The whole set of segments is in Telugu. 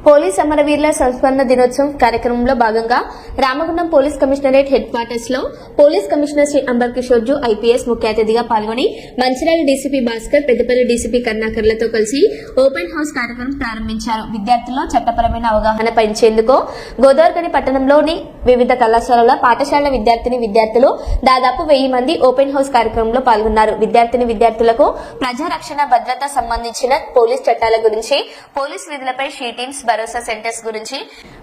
పోలీస్ అమరవీరుల సంస్మరణ దినోత్సవం కార్యక్రమంలో భాగంగా Ramagundam police commissionerate headquarters లో పోలీస్ కమిషనర్ శ్రీ అంబర్ కిషోర్ జూ ఐపీఎస్ ముఖ్య అతిథిగా పాల్గొని మంచిర్యాల డీసీపీ భాస్కర్, పెద్దపల్లి డీసీపీ కరుణాకర్లతో కలిసి ఓపెన్ హౌస్ కార్యక్రమం ప్రారంభించారు. విద్యార్థుల్లో చట్టపరమైన అవగాహన పెంచేందుకు గోదావరిఖని పట్టణంలోని వివిధ కళాశాలల పాఠశాలల విద్యార్థులు దాదాపు 1000 మంది ఓపెన్ హౌస్ కార్యక్రమంలో పాల్గొన్నారు. విద్యార్థులకు ప్రజారక్షణ, భద్రత సంబంధించిన పోలీస్ చట్టాల గురించి, పోలీస్ విధులపై షీటింగ్స్, భరోసా సెంటర్స్ గురించి,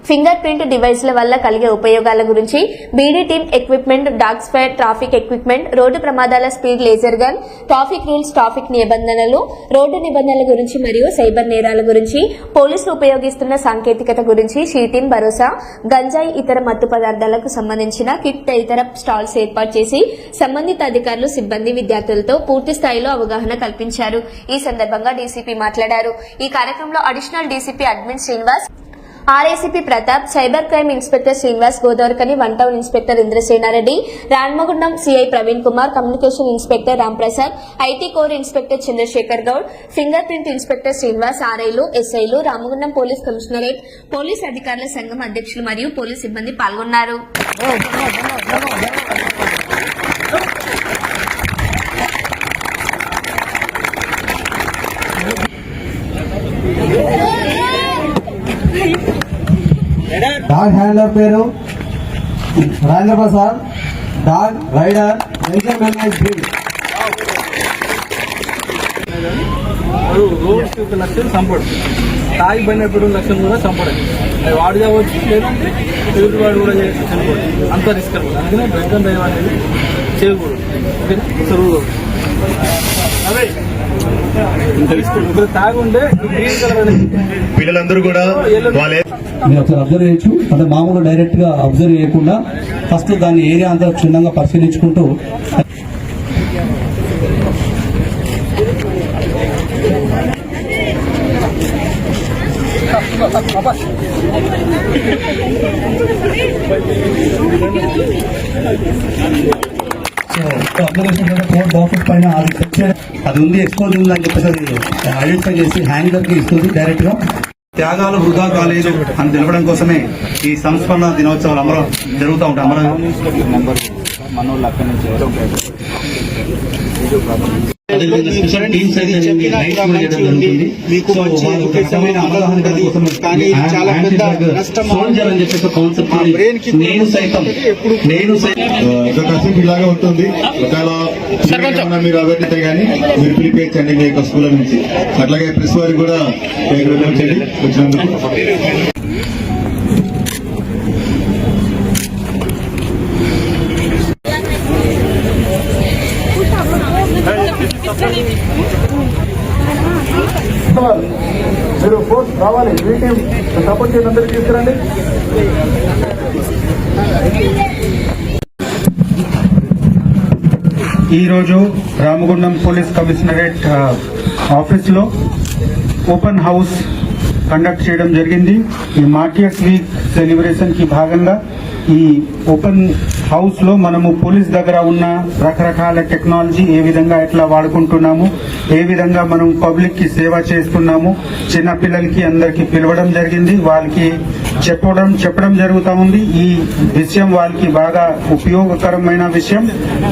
ఫింగర్ ప్రింట్ డివైస్ల వల్ల కలిగే ఉపయోగాల గురించి, BD team equipment, dog squad, traffic equipment, road ప్రమాదాల speed laser gun, traffic rules, traffic నిబంధనలు, రోడ్డు నిబంధనల గురించి మరియు సైబర్ నేరాల గురించి, పోలీసులు ఉపయోగిస్తున్న సాంకేతికత గురించి, షీటింగ్, భరోసా, గంజాయి, ఇతర మత్తు పదార్థాలకు సంబంధించిన కిట్ తదితర స్టాల్స్ ఏర్పాటు చేసి సంబంధిత అధికారులు, సిబ్బంది, విద్యార్థులతో పూర్తి స్థాయిలో అవగాహన కల్పించారు. ఈ సందర్భంగా డీసీపీ మాట్లాడారు. ఈ కార్యక్రమంలో additional DCP admin Srinivas, RACP Pratap, cyber crime inspector Srinivas, Godavarikhani one town inspector Indrasena Reddy, Ramagundam CI Praveen Kumar, communication inspector Ramprasad, IT core inspector Chandrashekar Goud, finger print inspector Srinivas, ఆర్ఐలు, ఎస్ఐలు, రామగుండం పోలీస్ కమిషనరేట్ పోలీస్ అధికారుల సంఘం అధ్యక్షులు మరియు పోలీస్ సిబ్బంది పాల్గొన్నారు. డాగ్ హ్యాండర్ పేరు రాజేంద్ర ప్రసాద్, డాగ్ రైడర్ రోడ్ లక్ష్యం చంపడు, తాగి పడినప్పుడు లక్ష్యం కూడా చంపడం, అది వాడు కావచ్చు లేదంటే ఎదుటివాడు కూడా చనిపోడు, అంత రిస్క్ అనమాట. అందుకనే డ్రగ్ అండ్ డ్రైవ్ అనేది చేయకూడదు. ఓకే, అదే తాగుంటే పిల్లలందరూ కూడా మీరు ఒకసారి అబ్జర్వ్ చేయొచ్చు. అంటే మామూలు డైరెక్ట్ గా అబ్జర్వ్ చేయకుండా ఫస్ట్ దాని ఏరియా అంతా క్షుణ్ణంగా పరిశీలించుకుంటూ కోర్ట్ బాక్సెస్ పైన అది ఉంది, ఎక్స్పోజ్ ఉంది అని చెప్పేసి అది ఐడెంటిఫై చేసి హ్యాంగర్ కి ఇస్తుంది డైరెక్ట్ గా. త్యాగాలు వృధా కాలేదు అని తెలపడం కోసమే ఈ సంస్మరణ దినోత్సవాలు అమలు జరుగుతూ ఉంటాయి. ఇలాగా ఉంటుంది. ఒకవేళ మీరు అవేర్నైతే కానీ మీరు పిలిపించండి మీ యొక్క స్కూల్ నుంచి. అట్లాగే ప్రెస్ వారికి కూడా వచ్చినందుకు. మీరు ఫోర్స్ రావాలి, మీ టీం సపోర్ట్ చేసి అందరికీ తీసుకురండి. ఈరోజు రామగుండం పోలీస్ కమిషనరేట్ ఆఫీస్లో ఓపెన్ హౌస్ కండక్ట్ చేయడం జరిగింది. ఈ మార్టియర్స్ వీక్ సెలబ్రేషన్ కి భాగంగా ఈ ఓపెన్ హౌస్ లో మనము పోలీస్ దగ్గర ఉన్న రకరకాల టెక్నాలజీ ఏ విధంగా ఎట్లా వాడుకుంటున్నాము, ఏ విధంగా మనం పబ్లిక్ కి సేవ చేస్తున్నాము, చిన్న పిల్లలకి అందరికి పిలవడం జరిగింది. వాళ్ళకి చెప్పడం జరుగుతూ ఉంది. ఈ విషయం వాళ్ళకి బాగా ఉపయోగకరమైన విషయం.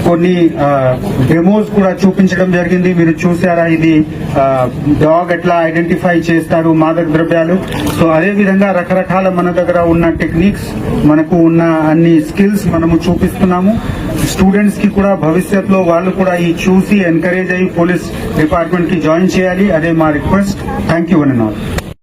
కొన్ని డెమోస్ కూడా చూపించడం జరిగింది. మీరు చూసారా, ఇది డాగ్ ఎట్లా ఐడెంటిఫై చేస్తారు మాదక ద్రవ్యాలు. సో అదే విధంగా రకరకాల మన దగ్గర ఉన్న టెక్నిక్స్, మనకు ఉన్న అన్ని స్కిల్స్ మనము చూపిస్తున్నాము. స్టూడెంట్స్ కి కూడా భవిష్యత్తులో వాళ్ళు కూడా ఈ చూసి ఎంకరేజ్ అయ్యి పోలీస్ డిపార్ట్మెంట్ కి జాయిన్ చేయాలి. అదే మా request. Thank you one and all.